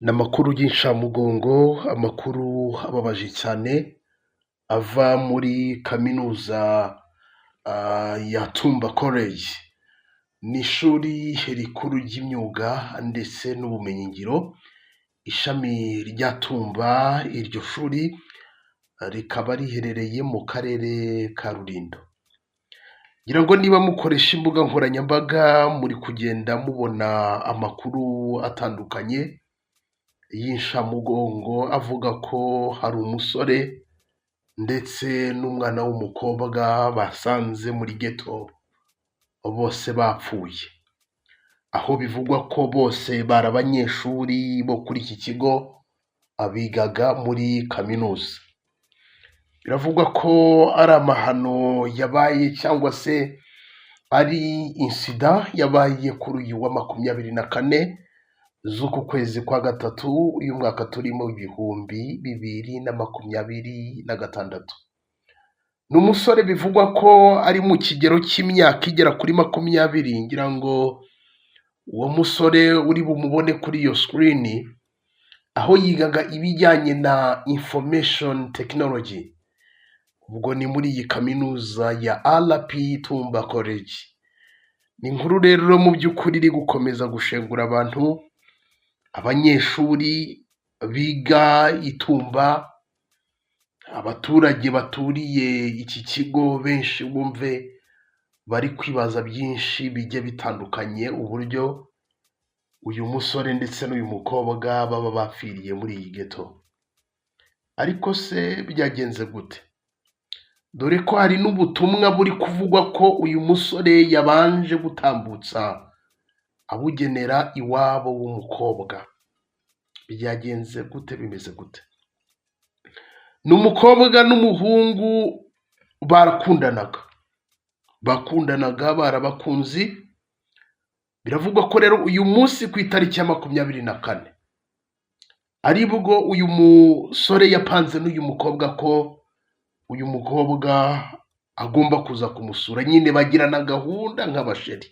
N'amakuru y'incamugongo, amakuru ababaje cyane ava muri kaminuza ya Tumba College. Ni ishuri rikuru ry'imyuga ndetse n'ubumenyingiro, ishami rya Tumba. Iryo shuri rikaba riherereye mu karere ka Rulindo. Ngira ngo niba mukoresha imbuga nkoranyambaga muri kugenda mubona amakuru atandukanye y'incamugongo avuga ko hari umusore ndetse n'umwana w'umukobwa basanze muri ghetto bose bapfuye, aho bivugwa ko bose bari abanyeshuri bo kuri iki kigo bigaga muri kaminuza. Biravugwa ko ari amahano yabaye cyangwa se ari insida yabaye kuri uyu wa 24 z'uku kwezi kwa gatatu uyu mwaka turimo 2026. Ni umusore bivugwa ko ari mu kigero cy'imyaka igera kuri 20. Ngira ngo uwo musore uri bumubone kuri iyo screen, aho yigaga ibijyanye na information technology. Ubwo ni muri iyi kaminuza ya RP Tumba College. Ni inkuru rero mu by'ukuri iri gukomeza gushengura abantu, abanyeshuri biga Itumba, abaturage baturiye iki kigo benshi bumve bari kwibaza byinshi bijye bitandukanye, uburyo uyu musore ndetse n'uyu mukobwa baba bapfiriye muri iyi ghetto. Ariko se byagenze gute? Dore ko hari n'ubutumwa buri kuvugwa ko uyu musore yabanje gutambutsa abugenera iwabo w'umukobwa. Byagenze gute? Bimeze gute? Ni umukobwa n'umuhungu bakundanaga barabakunzi. Biravugwa ko rero uyu munsi ku itariki ya 24 aribwo uyu musore yapanze n'uyu mukobwa ko uyu mukobwa agomba kuza kumusura, nyine bagirana gahunda nk'abasheri,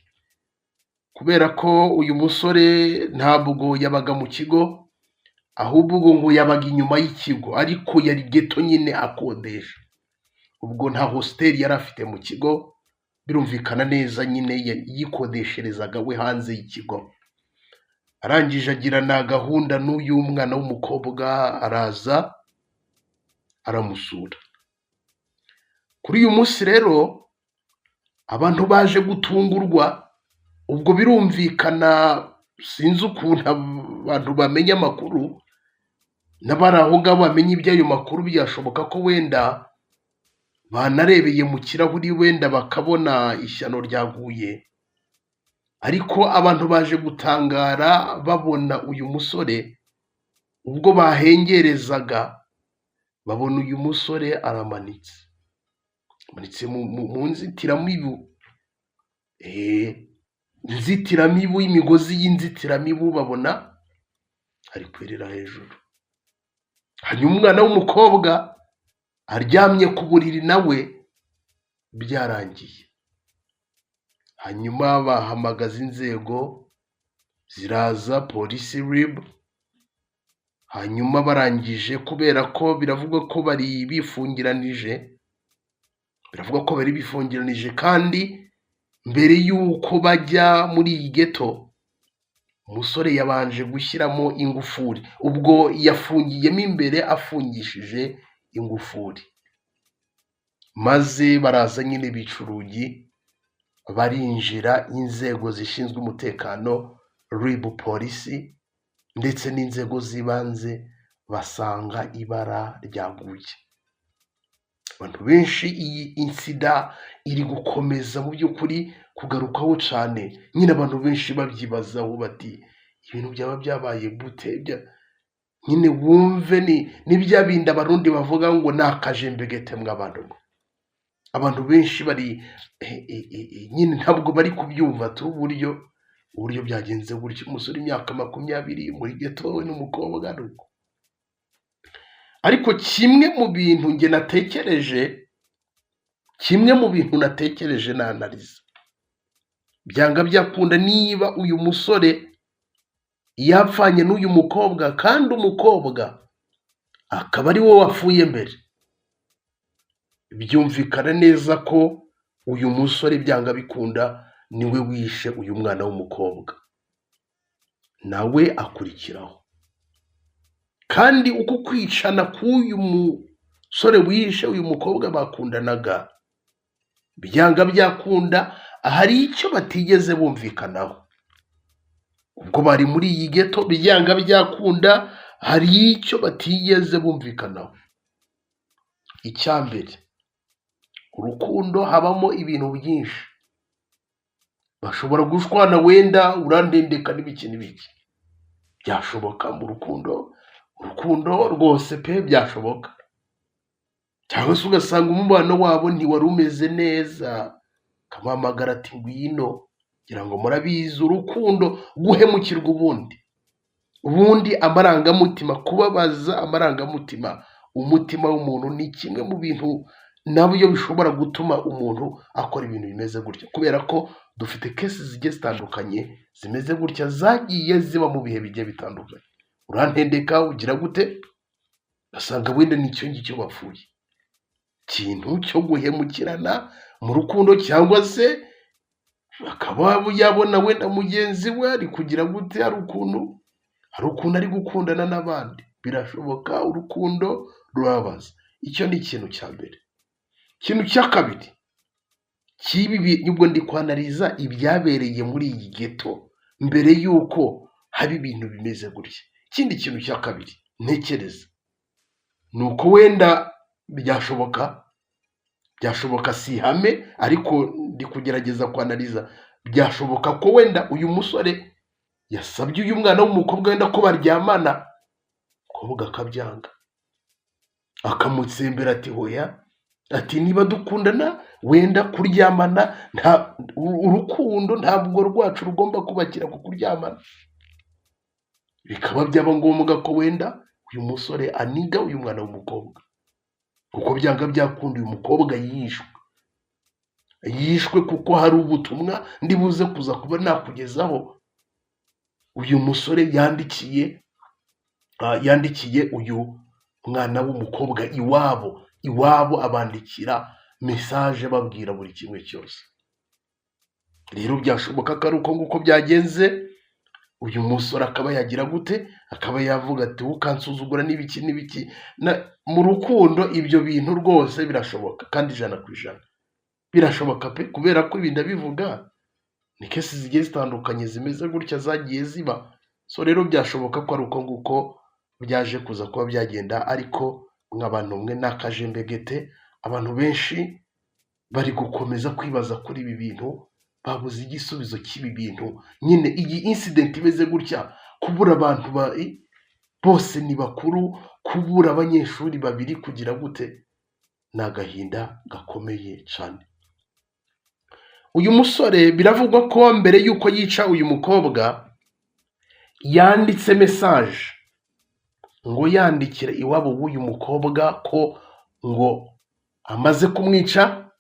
kubera ko uyu musore ntabwo yabaga mu kigo, ahubwo ngo yabaga inyuma y'ikigo, ariko yari ghetto nyine akodesha. Ubwo nta hostel yari afite mu kigo, birumvikana neza nyine yikodesherezaga we hanze y'ikigo. Arangije agirana gahunda n'uyu mwana w'umukobwa, araza aramusura. Kuri uyu munsi rero abantu baje gutungurwa. Ubwo birumvikana, sinzi ukuntu abantu bamenya amakuru, n'abari aho ngaho bamenya iby'ayo makuru. Byashoboka ko wenda banarebeye mu kirahuri wenda bakabona ishyano ryaguye, ariko abantu baje gutangara babona uyu musore. Ubwo bahengerezaga babona uyu musore aramanitse mu nzitiramibu, inzitiramibu, imigozi y'inzitiramibu babona ari kwerera hejuru. Hanyuma umwana w'umukobwa aryamye ku buriri nawe byarangiye. Hanyuma bahamagaza inzego ziraza, polisi, RIB. Hanyuma barangije, kubera ko biravugwa ko bari bifungiranije, kandi mbere y'uko bajya muri iyi ghetto umusore yabanje gushyiramo ingufuri. Ubwo yafungiyemo imbere afungishije ingufuri, maze baraza nyine bica urugi barinjira. Inzego zishinzwe umutekano, RIB, polisi ndetse n'inzego z'ibanze basanga ibara ryaguye. Abantu benshi iyi insida iri gukomeza mu by'ukuri kugarukaho cyane, nyine abantu benshi babyibazaho bati ibintu byaba byabaye gute? Nyine wumve ni bya bindi abarundi bavuga ngo ni akajembegete mw'abantu. Abantu benshi bari nyine ntabwo bari kubyumva tu uburyo byagenze gutyo. Umusore imyaka 20 muri ghetto we n'umukobwa. Ariko kimwe mu bintu natekereje na analize, byanga byakunda, niba uyu musore yapfanye n'uyu mukobwa kandi umukobwa akaba ari wowe wapfuye mbere, byumvikana neza ko uyu musore byanga bikunda niwe wishe uyu mwana w'umukobwa, nawe akurikiraho. Kandi uko kwicana k'uyu musore wishe uyu mukobwa bakundanaga, byanga byakunda hari icyo batigeze bumvikanaho. Ubwo bari muri iyi geto, byanga byakunda hari icyo batigeze bumvikanaho. Icya mbere, urukundo habamo ibintu byinshi. Bashobora gushwana, wenda urandendeka n'ibiki n'ibiki, byashoboka mu rukundo. Urukundo rwose pe byashoboka. Cyangwa se ugasanga umubano wabo ntiwari umeze neza, kamuhamagara ati ngwino, ngira ngo murabizi urukundo guhemukirwa ubundi amarangamutima, kubabaza amarangamutima, umutima w'umuntu ni kimwe mu bintu nabyo bishobora gutuma umuntu akora ibintu bimeze gutya, kubera ko dufite kesi zigiye zitandukanye zimeze gutya zagiye ziba mu bihe bigiye bitandukanye. Urantendeka ugira gute, ugasanga wenda nicyo ngicyo bapfuye, ikintu cyo guhemukirana mu rukundo, cyangwa se akaba yabona wenda mugenzi we ari kugira gute, hari ukuntu ari gukundana n'abandi. Birashoboka, urukundo rurababaza. Icyo ni ikintu cya mbere. Ikintu cya kabiri cy'ibi nibwo ndi kwanariza ibyabereye muri iyi geto mbere y'uko haba ibintu bimeze gutya. Ikindi kintu cya kabiri ntekereza ni uko wenda byashoboka si ihame, ariko ndi kugerageza kwanariza. Byashoboka ko wenda uyu musore yasabye uyu mwana w'umukobwa wenda ko baryamana, umukobwa akabyanga, akamutsembera ati hoya, ati niba dukundana wenda kuryamana, urukundo ntabwo rwacu rugomba kubakira ku kuryamana. Bikaba byaba ngombwa ko wenda uyu musore aniga uyu mwana w'umukobwa, kuko byanga byakunda uyu mukobwa yishwe kuko hari ubutumwa ndibuze kuza kuba nakugezaho. Uyu musore yandikiye uyu mwana w'umukobwa iwabo abandikira mesaje babwira buri kimwe cyose. Rero byashoboka ko ari uko nguko byagenze, uyu musore akaba yagira gute, akaba yavuga ati ukansuzugura n'ibiki n'ibiki. Mu rukundo ibyo bintu rwose birashoboka, kandi 100% birashoboka pe, kubera ko ibi ndabivuga ni kesi zigiye zitandukanye zimeze gutya zagiye ziba. So rero byashoboka ko ari uko nguko byaje kuza kuba byagenda. Ariko nk'abantu mwe n'akajembegete, abantu benshi bari gukomeza kwibaza kuri ibi bintu, babuze igisubizo cy'ibi bintu. Nyine iyi incident imeze gutya, kubura abantu bose ni bakuru, kubura abanyeshuri babiri kugira gute, ni agahinda gakomeye cyane. Uyu musore biravugwa ko mbere y'uko yica uyu mukobwa yanditse message ngo yandikire iwabo w'uyu mukobwa ko ngo amaze kumwica,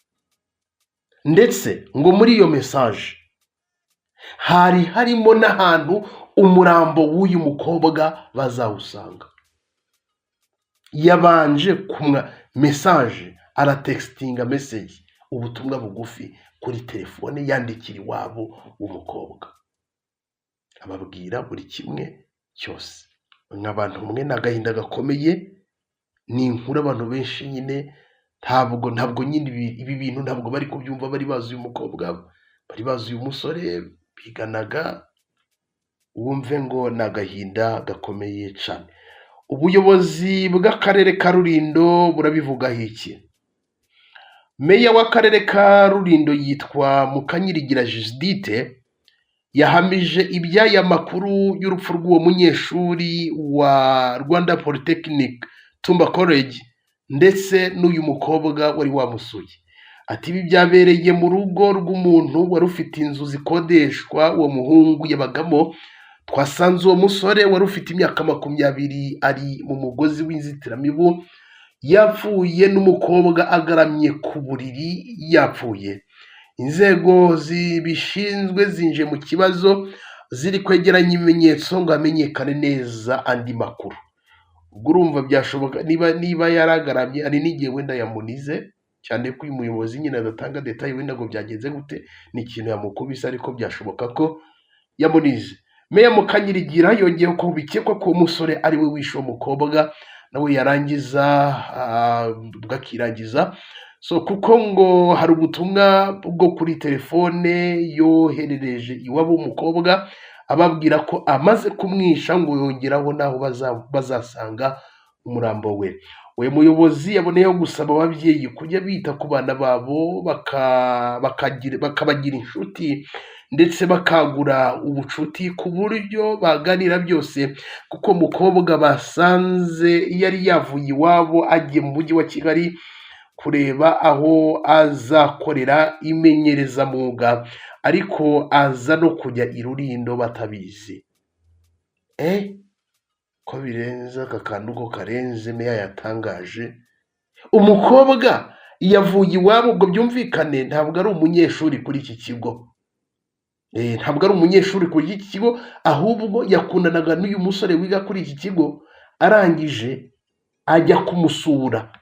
ndetse ngo muri iyo message hari harimo n'ahantu umurambo w'uyu mukobwa bazawusanga. Yabanje kumwa message, aratextinga message, ubutumwa bugufi kuri telefone, yandikira iwabo w'umukobwa, ababwira buri kimwe cyose. Nk'abantu mwe n'agahinda gakomeye, ni inkuru abantu benshi nyine ntabwo nyine ibi bintu ntabwo bari kubyumva. Bari bazi uyu mukobwa, bari bazi uyu musore biganaga, wumve ngo ni agahinda gakomeye cyane. Ubuyobozi bw'akarere ka Rulindo burabivugaho iki? Meya w'akarere ka Rulindo yitwa Mukanyirigira Judith yahamije iby'aya makuru y'urupfu rw'uwo munyeshuri wa Rwanda Polytechnic Tumba College ndetse n'uyu mukobwa wari wamusuye. Ati ibi byabereye mu rugo rw'umuntu wari ufite inzu zikodeshwa uwo muhungu yabagamo. Twasanze uwo musore wari ufite imyaka 20 ari mu mugozi w'inzitiramibu, yapfuye n'umukobwa agaramye ku buriri yapfuye. Inzego zibishinzwe zinje mu kibazo, ziri kwegeranya ibimenyetso ngo hamenyekane neza andi makuru. Ubwo urumva byashoboka niba yaragaramye, ari n'igihe wenda yamunize, cyane ko uyu muyobozi nyine adatanga detaye wenda ngo byagenze gute, ni ikintu yamukubise, ariko byashoboka ko yamunize. Meya Mukanyirigira yongeyeho ko bikekwa ko umusore ari we wishe uwo mukobwa, nawe yarangiza bwakirangiza. So kuko ngo hari ubutumwa bwo kuri telefone yoherereje iwabo w'umukobwa ababwira ko amaze kumwisha, ngo yongeraho naho bazasanga umurambo we. Uyu muyobozi yaboneyeho gusaba ababyeyi kujya bita ku bana babo bakabagira inshuti, ndetse bakagura ubucuti ku buryo baganira byose, kuko umukobwa basanze yari yavuye iwabo agiye mu mujyi wa Kigali kureba aho azakorera imenyerezamwuga, ariko aza no kujya i Rulindo batabizi. Ko birenze aka kantu ko karenze meya yatangaje. Umukobwa yavuye iwabo, ubwo byumvikane ntabwo ari umunyeshuri kuri iki kigo. Ntabwo ari umunyeshuri kuri iki kigo, ahubwo yakundanaga n'uyu musore wiga kuri iki kigo, arangije ajya kumusura.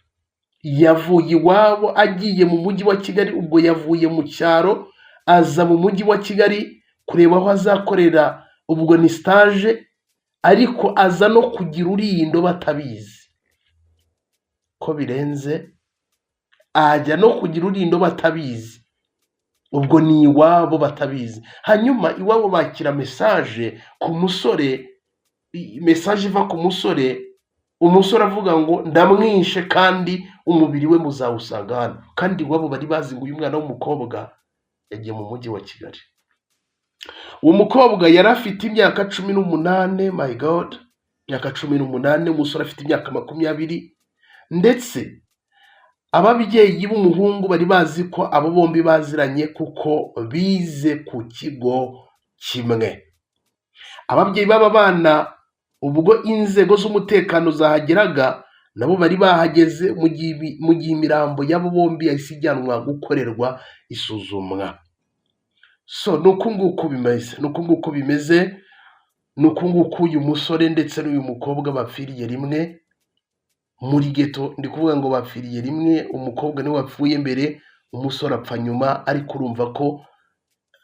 Yavuye iwabo agiye mu mujyi wa Kigali, ubwo yavuye mu cyaro aza mu mujyi wa Kigali kureba aho azakorera, ubwo ni stage, ariko aza no kugira Rulindo batabizi. Ko birenze, ajya no kugira Rulindo batabizi, ubwo ni iwabo batabizi. Hanyuma iwabo bakira message ku musore, message iva ku musore, umusore avuga ngo ndamwishe kandi umubiri we muzawusanga hano. Kandi iwabo bari bazi ngo uyu mwana w'umukobwa yagiye mu mujyi wa Kigali. Uwo mukobwa yari afite imyaka 18, my god, imyaka 18, umusore afite imyaka 20, ndetse ababyeyi b'umuhungu bari bazi ko abo bombi baziranye kuko bize ku kigo kimwe. Ababyeyi b'aba bana ubwo inzego z'umutekano zahageraga, nabo bari bahageze mu gihe imirambo y'abo bombi yahise ijyanwa gukorerwa isuzumwa. So nuko nguko bimeze, nuko nguko uyu musore ndetse n'uyu mukobwa bapfiriye rimwe muri geto. Ndi kuvuga ngo bapfiriye rimwe, umukobwa niwe wapfuye mbere, umusore apfa nyuma. Ariko urumva ko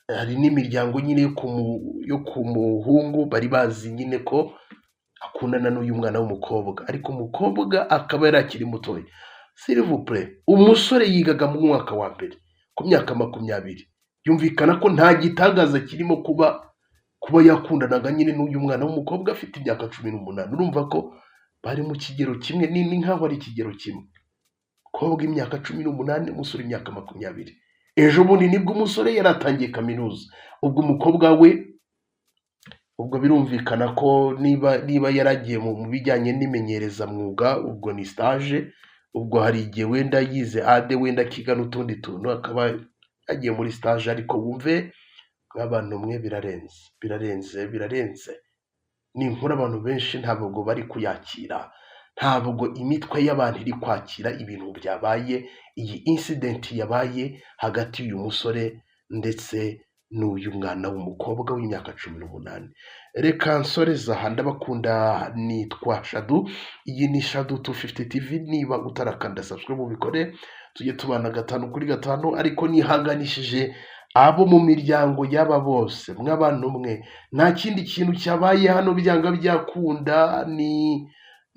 hari n'imiryango nyine yo ku muhungu bari bazi nyine ko akundana n'uyu mwana w'umukobwa, ariko umukobwa akaba yari akiri mutoya. S'il vous plaît, umusore yigaga mu mwaka wa mbere ku myaka 20. Yumvikana ko nta gitangaza kirimo kuba yakundanaga nyine n'uyu mwana w'umukobwa afite imyaka 18. Urumva ko bari mu kigero kimwe, ni nkaho ari ikigero kimwe. Umukobwa imyaka 18, umusore imyaka 20. Ejo bundi nibwo umusore yaratangiye kaminuza, ubwo umukobwa we, ubwo birumvikana ko niba yaragiye mu bijyanye n'imenyerezamwuga, ubwo ni stage, ubwo hari igihe wenda yize ade, wenda akiga n'utundi tuntu, akaba yagiye muri stage. Ariko wumve nk'abantu mwe, birarenze. Ni inkuru abantu benshi ntabwo bari kuyakira, ntabwo imitwe y'abantu iri kwakira ibintu byabaye, iyi incident yabaye hagati y'uyu musore ndetse n'uyu mwana w'umukobwa w'imyaka 18. Reka nsoreza aha, ndabakunda, nitwa Shadu, iyi ni Shadu 250 TV. Niba utarakanda subscribe ubikore, tujye tubana 5 kuri 5. Ariko nihanganishije abo mu miryango y'aba bose, mw'abantu mwe, nta kindi kintu cyabaye hano byanga byakunda, ni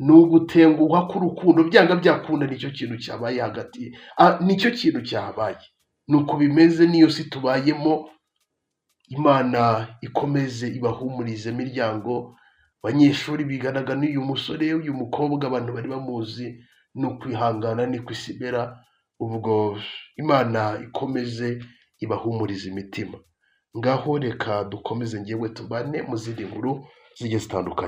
ugutenguha k'urukundo. Byanga byakunda nicyo kintu cyabaye hagati, nicyo kintu cyabaye. Nuko bimeze, niyo si tubayemo. Imana ikomeze ibahumurize miryango. Abanyeshuri biganaga n'uyu musore, uyu mukobwa, abantu bari bamuzi, no kwihangana ni kwisibera. Ubwo Imana ikomeze ibahumurize imitima. Ngaho reka dukomeze ngewe tubane mu zindi nkuru zigiye zitandukanye.